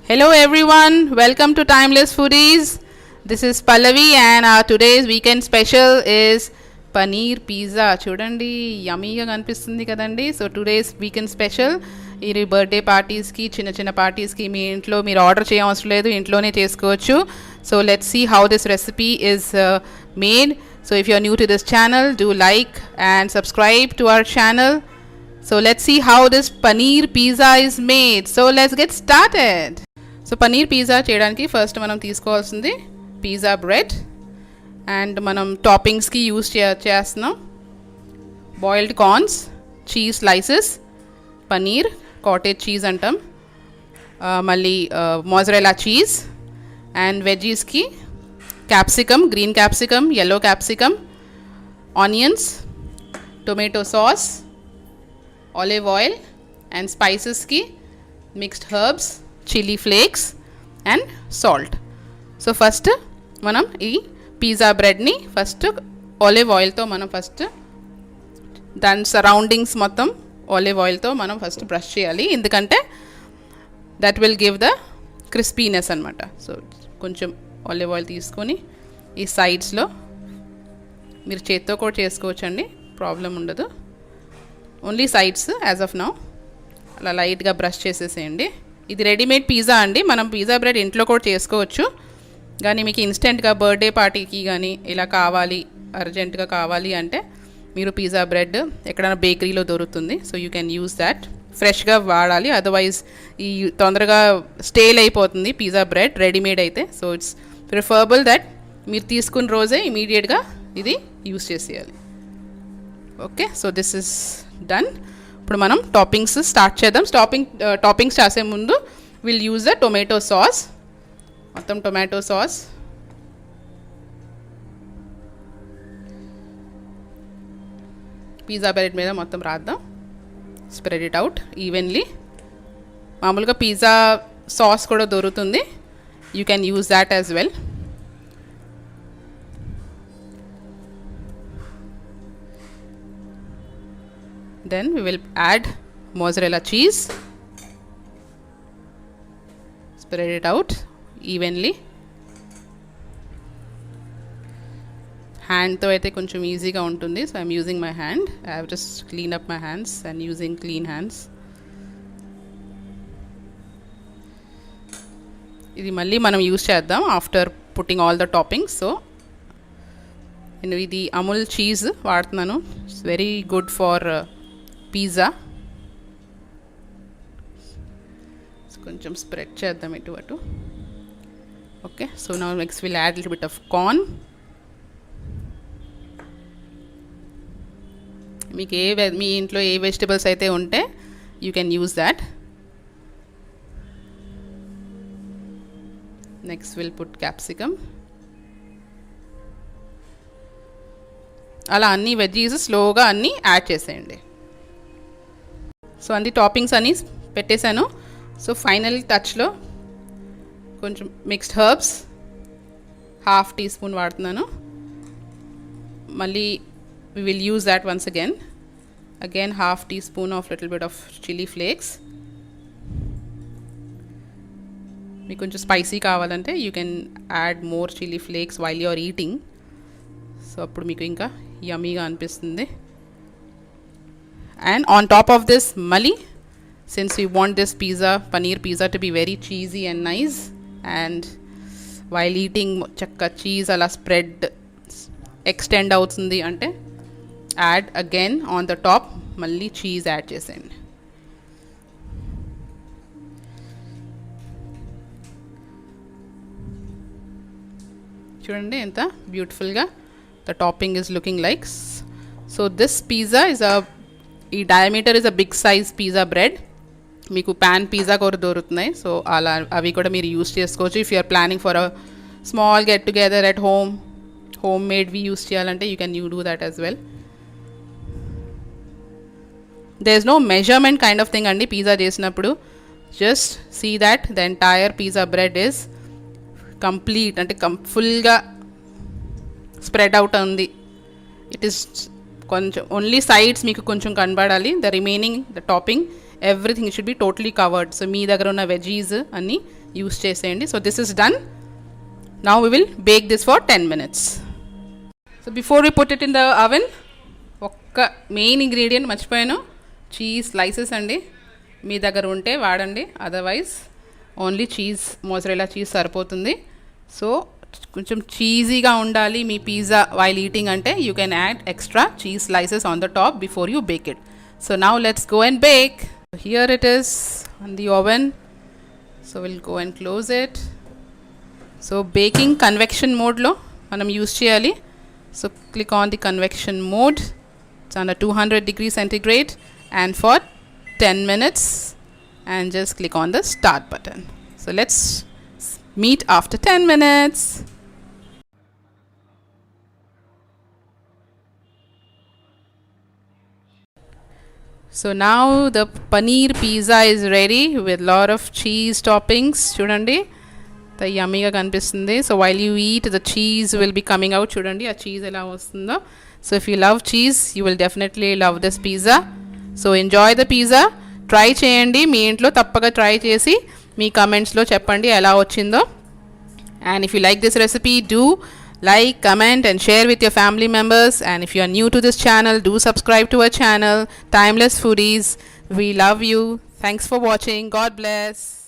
Hello everyone, welcome to Timeless Foodies. This is Pallavi and our today's weekend special is paneer pizza. చూడండి యమ్మీగా కనిపిస్తుంది కదండి. So today's weekend special ఈ birthday పార్టీస్కి చిన్న చిన్న పార్టీస్కి మీ ఇంట్లో మీరు ఆర్డర్ చేయవసరం లేదు, ఇంట్లోనే చేసుకోవచ్చు. So let's see how this recipe is made. So if you are new to this channel, do like and subscribe to our channel. So let's see how this paneer pizza is made. So let's get started. So paneer pizza చేయడానికి first మనం తీసుకోవాల్సింది pizza bread and మనం టాపింగ్స్కి use చేస్తున్నాం boiled corns, cheese slices, paneer, cottage cheese అంటాం, మళ్ళీ mozzarella cheese and వెజ్జీస్కి capsicum, green capsicum, yellow capsicum, onions, tomato sauce, olive oil and spices ki mixed herbs, chili flakes and salt. So first manam ee pizza bread ni first olive oil tho manam first dan surroundings mottham olive oil tho manam first brush cheyali, endukante that will give the crispiness anamata. So koncham olive oil teeskoni ee sides lo meer chettho kuda chesukochandi, problem undadu. Only sides as of now అలా లైట్గా brush చేసేసేయండి. ఇది readymade pizza అండి, మనం pizza bread ఇంట్లో కూడా చేసుకోవచ్చు. కానీ మీకు ఇన్స్టెంట్గా బర్త్డే పార్టీకి కానీ ఇలా కావాలి, అర్జెంటుగా కావాలి అంటే మీరు పిజ్జా బ్రెడ్ ఎక్కడైనా బేకరీలో దొరుకుతుంది. So you can use that. ఫ్రెష్గా వాడాలి, అదర్వైజ్ ఈ తొందరగా స్టేల్ అయిపోతుంది పిజ్జా బ్రెడ్ రెడీమేడ్ అయితే. సో ఇట్స్ ప్రిఫరబుల్ దట్ మీరు తీసుకున్న రోజే ఇమీడియట్గా ఇది యూస్ చేసేయాలి. Okay, so this is done. ఇప్పుడు మనం టాపింగ్స్ స్టార్ట్ చేద్దాం. టాపింగ్స్ చేసే ముందు will use the tomato sauce. మొత్తం టొమాటో సాస్ పిజ్జా బ్రెడ్ మీద మొత్తం రాద్దాం. Spread it out evenly. మామూలుగా పిజ్జా సాస్ కూడా దొరుకుతుంది, you can use that as well. Then we will add mozzarella cheese. Spread it out evenly. Hand తో అయితే కొంచెం ఈజీగా ఉంటుంది, so I'm using my hand. I have just clean up my hands and using clean hands. ఇది మళ్ళీ మనం use చేద్దాం after putting all the toppings. So నేను ఇది అమూల్ చీజ్ వాడుతున్నాను. It's very good for pizza. కొంచెం స్ప్రెడ్ చేద్దాం ఇటు అటు. Okay, so now next will add little bit of corn. మీకు మీ ఇంట్లో ఏ వెజిటబుల్స్ అయితే ఉంటే you can use that. Next will put capsicum. అలా అన్ని వెజ్జీస్ స్లోగా అన్నీ యాడ్ చేసేయండి. సో అన్ని టాపింగ్స్ అన్నీ పెట్టేశాను. సో ఫైనల్ టచ్లో కొంచెం mixed herbs half teaspoon వాడుతున్నాను. మళ్ళీ we will use that once again half teaspoon of little bit of chilli flakes. మీకు కొంచెం స్పైసీ కావాలంటే you can add more chilli flakes while you are eating. So అప్పుడు మీకు ఇంకా యమ్మీగా అనిపిస్తుంది. And on top of this mali, since we want this paneer pizza to be very cheesy and nice, and while eating chakka cheese ala spread extend outundi ante add again on the top mali cheese add chesandi. చూడండి ఎంత బ్యూటిఫుల్గా the topping is looking like. So this pizza is ఈ diameter is a big size pizza bread. మీకు pan pizza కూడా దొరుకుతున్నాయి, so అలా అవి కూడా మీరు యూస్ చేసుకోవచ్చు. If you're planning for a small get together at home మేడ్వి యూస్ చేయాలంటే you can do that as well. There is no measurement kind of thing అండి పిజ్జా చేసినప్పుడు. Just see that the entire pizza bread is complete, అంటే ఫుల్గా spread out ఉంది. It is కొంచెం only sides మీకు కొంచెం కనబడాలి. The remaining the topping everything should be totally covered. So మీ దగ్గర ఉన్న వెజీస్ అన్నీ యూస్ చేసేయండి. So this is done. Now we will bake this for 10 minutes. So before we put it in the oven, ఒక్క main ingredient మర్చిపోయాను, cheese slices అండి. మీ దగ్గర ఉంటే వాడండి, otherwise only cheese, mozzarella cheese సరిపోతుంది. సో కొంచెం చీజీగా ఉండాలి మీ పిజ్జా వైల్ ఈటింగ్ అంటే you can add extra cheese slices on the top before you bake it. So now let's go and bake. Here it is on the oven. So will go and close it. So baking convection మోడ్లో మనం use చేయాలి. So click on the convection mode. It's under 200 degrees centigrade and for 10 minutes, and just click on the start button. So let's meet after 10 minutes. So now the paneer pizza is ready with lot of cheese toppings. Chudandi the yummy ga kanipistundi. So while you eat, the cheese will be coming out. Chudandi aa cheese ela vastundo. So if you love cheese, you will definitely love this pizza. So enjoy the pizza. Try చేయండి, మీ ఇంట్లో తప్పక try చేసి మీ కమెంట్స్లో చెప్పండి ఎలా వచ్చిందో. And if you like this recipe, do like, comment and share with your family members. And if you are new to this channel, do subscribe to our channel, Timeless Foodies. We love you. Thanks for watching. God bless.